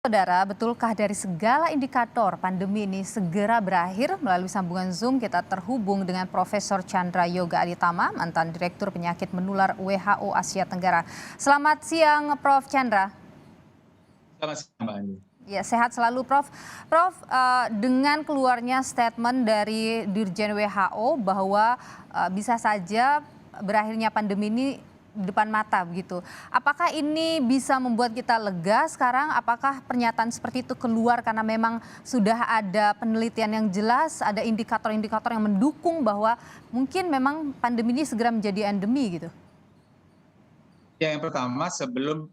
Saudara, betulkah dari segala indikator pandemi ini segera berakhir? Melalui sambungan Zoom kita terhubung dengan Profesor Chandra Yoga Aditama, mantan Direktur Penyakit Menular WHO Asia Tenggara. Selamat siang, Prof. Chandra. Selamat siang, Mbak Andi. Ya, sehat selalu, Prof. Prof, dengan keluarnya statement dari Dirjen WHO bahwa bisa saja berakhirnya pandemi ini di depan mata begitu. Apakah ini bisa membuat kita lega sekarang? Apakah pernyataan seperti itu keluar karena memang sudah ada penelitian yang jelas, ada indikator-indikator yang mendukung bahwa mungkin memang pandemi ini segera menjadi endemi gitu? Ya, yang pertama sebelum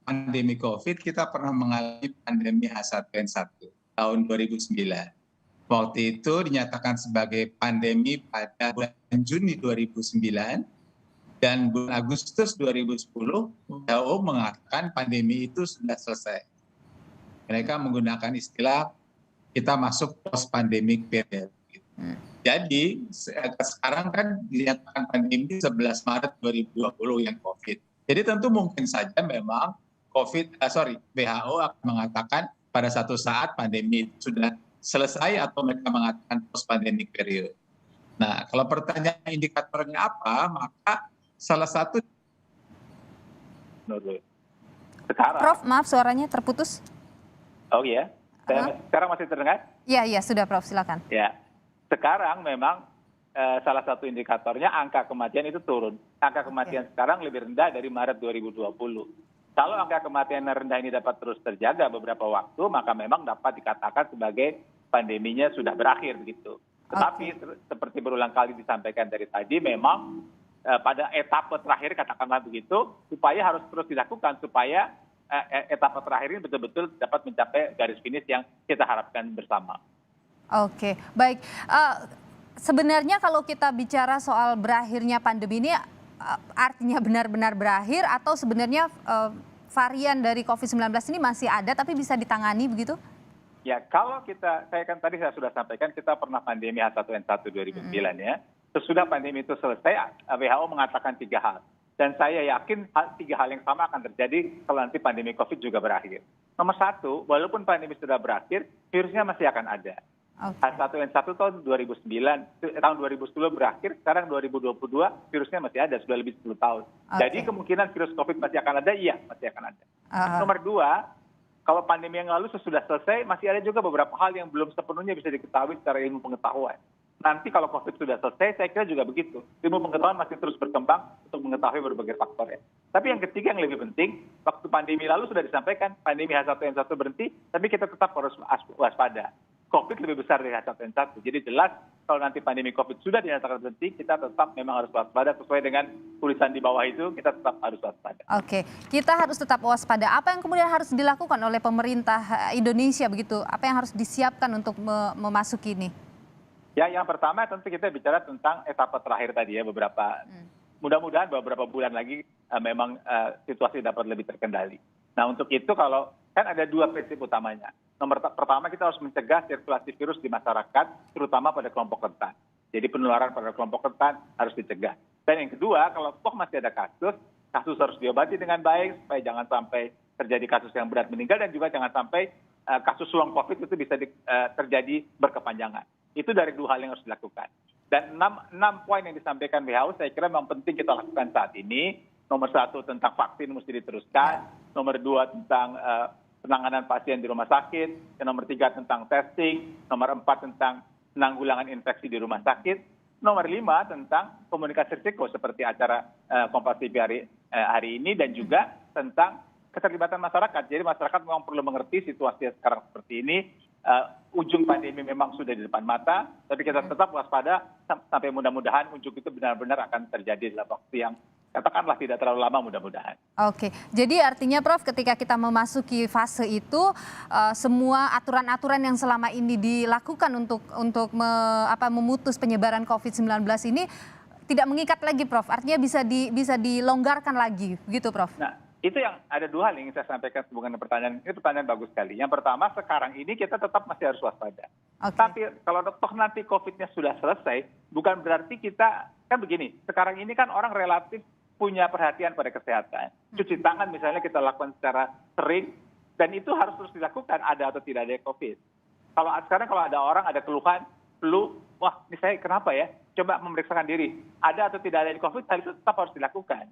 pandemi COVID, kita pernah mengalami pandemi H1N1 tahun 2009. Waktu itu dinyatakan sebagai pandemi pada bulan Juni 2009 dan bulan Agustus 2010 WHO mengatakan pandemi itu sudah selesai. Mereka menggunakan istilah kita masuk post pandemic period. Jadi sekarang kan dinyatakan pandemi 11 Maret 2020 yang COVID. Jadi tentu mungkin saja memang WHO akan mengatakan pada satu saat pandemi sudah selesai atau mereka mengatakan post pandemic period. Nah, kalau pertanyaan indikatornya apa, maka salah satu sekarang. Prof, maaf suaranya terputus. Oh iya, sekarang masih terdengar? Iya, sudah Prof, silakan. Ya, sekarang memang salah satu indikatornya angka kematian itu turun. Angka kematian sekarang lebih rendah dari Maret 2020. Kalau angka kematian rendah ini dapat terus terjaga beberapa waktu, maka memang dapat dikatakan sebagai pandeminya sudah berakhir begitu. Tetapi seperti berulang kali disampaikan dari tadi, memang pada etapa terakhir katakanlah begitu, upaya harus terus dilakukan supaya etapa terakhir ini betul-betul dapat mencapai garis finish yang kita harapkan bersama. Oke, baik. Sebenarnya kalau kita bicara soal berakhirnya pandemi ini, artinya benar-benar berakhir atau sebenarnya varian dari COVID-19 ini masih ada tapi bisa ditangani begitu? Ya, kalau saya sudah sampaikan kita pernah pandemi H1N1 2009 ya. Sesudah pandemi itu selesai, WHO mengatakan 3 hal. Dan saya yakin 3 hal yang sama akan terjadi kalau nanti pandemi COVID juga berakhir. Nomor 1, walaupun pandemi sudah berakhir, virusnya masih akan ada. H1N1 tahun 2009, tahun 2010 berakhir, sekarang 2022 virusnya masih ada, sudah lebih 10 tahun. Jadi kemungkinan virus COVID masih akan ada, iya masih akan ada. Nomor 2, kalau pandemi yang lalu sesudah selesai, masih ada juga beberapa hal yang belum sepenuhnya bisa diketahui secara ilmu pengetahuan. Nanti kalau COVID sudah selesai, saya kira juga begitu. Ilmu pengetahuan masih terus berkembang untuk mengetahui berbagai faktor ya. Tapi yang ketiga yang lebih penting, waktu pandemi lalu sudah disampaikan, pandemi H1N1 berhenti, tapi kita tetap harus waspada. COVID lebih besar dari H1N1. Jadi jelas kalau nanti pandemi COVID sudah dinyatakan berhenti, kita tetap memang harus waspada sesuai dengan tulisan di bawah itu, kita tetap harus waspada. Oke, kita harus tetap waspada. Apa yang kemudian harus dilakukan oleh pemerintah Indonesia begitu? Apa yang harus disiapkan untuk memasuki ini? Ya, yang pertama tentu kita bicara tentang etapa terakhir tadi ya, mudah-mudahan beberapa bulan lagi memang situasi dapat lebih terkendali. Nah, untuk itu kalau kan ada 2 prinsip utamanya. Pertama kita harus mencegah sirkulasi virus di masyarakat, terutama pada kelompok rentan. Jadi penularan pada kelompok rentan harus dicegah. Dan yang kedua, kalau toh masih ada kasus harus diobati dengan baik supaya jangan sampai terjadi kasus yang berat meninggal dan juga jangan sampai kasus long COVID itu bisa terjadi berkepanjangan. Itu dari 2 hal yang harus dilakukan. Dan 6 poin yang disampaikan WHO saya kira memang penting kita lakukan saat ini. Nomor 1 tentang vaksin mesti diteruskan. Nomor 2 tentang penanganan pasien di rumah sakit. Dan nomor 3 tentang testing. Nomor 4 tentang penanggulangan infeksi di rumah sakit. Nomor 5 tentang komunikasi risiko seperti acara Kompas TV hari ini. Dan juga tentang keterlibatan masyarakat. Jadi masyarakat memang perlu mengerti situasi sekarang seperti ini. Ujung pandemi memang sudah di depan mata, tapi kita tetap waspada sampai mudah-mudahan ujung itu benar-benar akan terjadi dalam waktu yang katakanlah tidak terlalu lama mudah-mudahan. Oke, jadi artinya Prof ketika kita memasuki fase itu semua aturan-aturan yang selama ini dilakukan untuk memutus penyebaran COVID-19 ini tidak mengikat lagi Prof, artinya bisa dilonggarkan lagi begitu Prof? Nah, itu yang ada 2 hal yang ingin saya sampaikan hubungan dengan pertanyaan. Ini pertanyaan bagus sekali. Yang pertama, sekarang ini kita tetap masih harus waspada. Tapi kalau toh nanti COVID-nya sudah selesai, bukan berarti kita, kan begini, sekarang ini kan orang relatif punya perhatian pada kesehatan. Cuci tangan misalnya kita lakukan secara sering, Dan itu harus terus dilakukan, ada atau tidak ada COVID. Sekarang kalau ada orang ada keluhan, flu, wah ini saya kenapa ya? Coba memeriksakan diri. Ada atau tidak ada COVID, hal itu tetap harus dilakukan.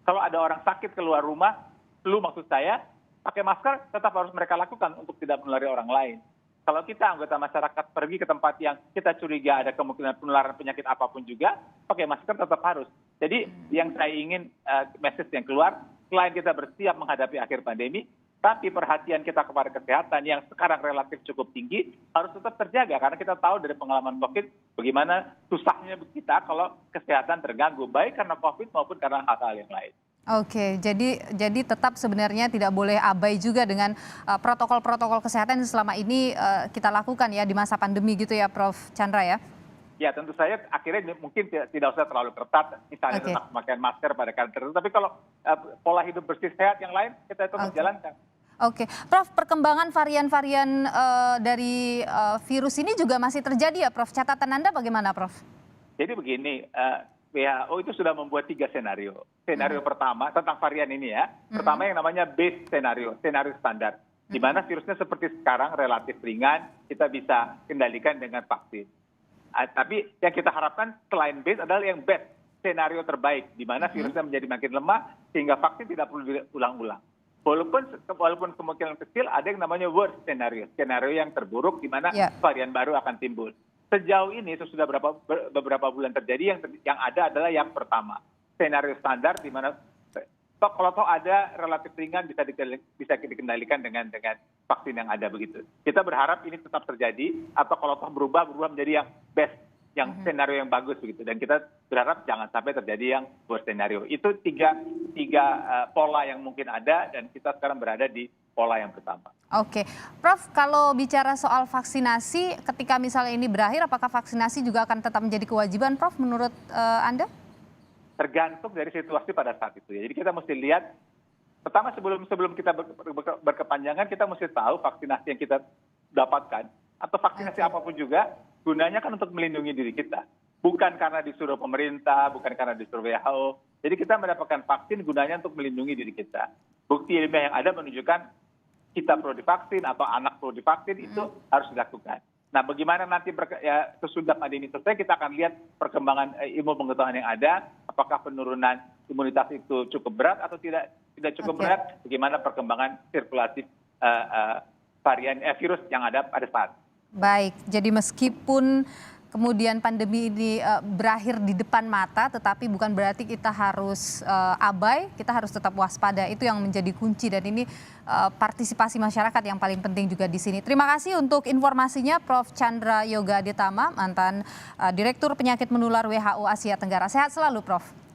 Kalau ada orang sakit keluar rumah, flu maksud saya, pakai masker tetap harus mereka lakukan untuk tidak menulari orang lain. Kalau kita anggota masyarakat pergi ke tempat yang kita curiga ada kemungkinan penularan penyakit apapun juga, pakai masker tetap harus. Jadi yang saya ingin message yang keluar, selain kita bersiap menghadapi akhir pandemi, tapi perhatian kita kepada kesehatan yang sekarang relatif cukup tinggi harus tetap terjaga. Karena kita tahu dari pengalaman COVID bagaimana susahnya kita kalau kesehatan terganggu, baik karena COVID maupun karena hal-hal yang lain. Oke, jadi tetap sebenarnya tidak boleh abai juga dengan protokol-protokol kesehatan yang selama ini kita lakukan ya di masa pandemi gitu ya Prof. Chandra ya? Ya tentu saja akhirnya mungkin tidak usah terlalu ketat, misalnya tetap memakai masker pada kadar tertentu, tapi kalau pola hidup bersih sehat yang lain kita tetap menjalankan. Oke, Prof, perkembangan varian-varian dari virus ini juga masih terjadi ya Prof? Catatan Anda bagaimana Prof? Jadi begini, WHO itu sudah membuat 3 senario. Senario pertama tentang varian ini ya. Pertama yang namanya base senario standar. Di mana virusnya seperti sekarang relatif ringan, kita bisa kendalikan dengan vaksin. Tapi yang kita harapkan selain base adalah yang best, senario terbaik. Di mana virusnya menjadi makin lemah sehingga vaksin tidak perlu diulang-ulang. Walaupun kemungkinan kecil ada yang namanya worst scenario yang terburuk di mana varian baru akan timbul. Sejauh ini sudah beberapa bulan terjadi yang ada adalah yang pertama, senario standar di mana kalau ada relatif ringan bisa dikendalikan dengan vaksin yang ada begitu. Kita berharap ini tetap terjadi atau kalau berubah menjadi yang best, yang senario yang bagus begitu. Dan kita berharap jangan sampai terjadi yang worst scenario. Itu tiga pola yang mungkin ada dan kita sekarang berada di pola yang pertama. Oke, Prof, kalau bicara soal vaksinasi, ketika misalnya ini berakhir, apakah vaksinasi juga akan tetap menjadi kewajiban, Prof, menurut Anda? Tergantung dari situasi pada saat itu. Jadi kita mesti lihat, pertama sebelum kita berkepanjangan, kita mesti tahu vaksinasi yang kita dapatkan, atau vaksinasi apapun juga, gunanya kan untuk melindungi diri kita. Bukan karena disuruh pemerintah, bukan karena disuruh WHO. Jadi kita mendapatkan vaksin gunanya untuk melindungi diri kita. Bukti ilmiah yang ada menunjukkan kita perlu divaksin atau anak perlu divaksin itu harus dilakukan. Nah, bagaimana nanti sesudah pandemi selesai kita akan lihat perkembangan ilmu pengetahuan yang ada, apakah penurunan imunitas itu cukup berat atau tidak cukup berat, bagaimana perkembangan sirkulasi varian virus yang ada pada saat. Baik, jadi meskipun kemudian pandemi ini berakhir di depan mata, tetapi bukan berarti kita harus abai, kita harus tetap waspada. Itu yang menjadi kunci dan ini partisipasi masyarakat yang paling penting juga di sini. Terima kasih untuk informasinya Prof. Chandra Yoga Aditama, mantan Direktur Penyakit Menular WHO Asia Tenggara. Sehat selalu Prof.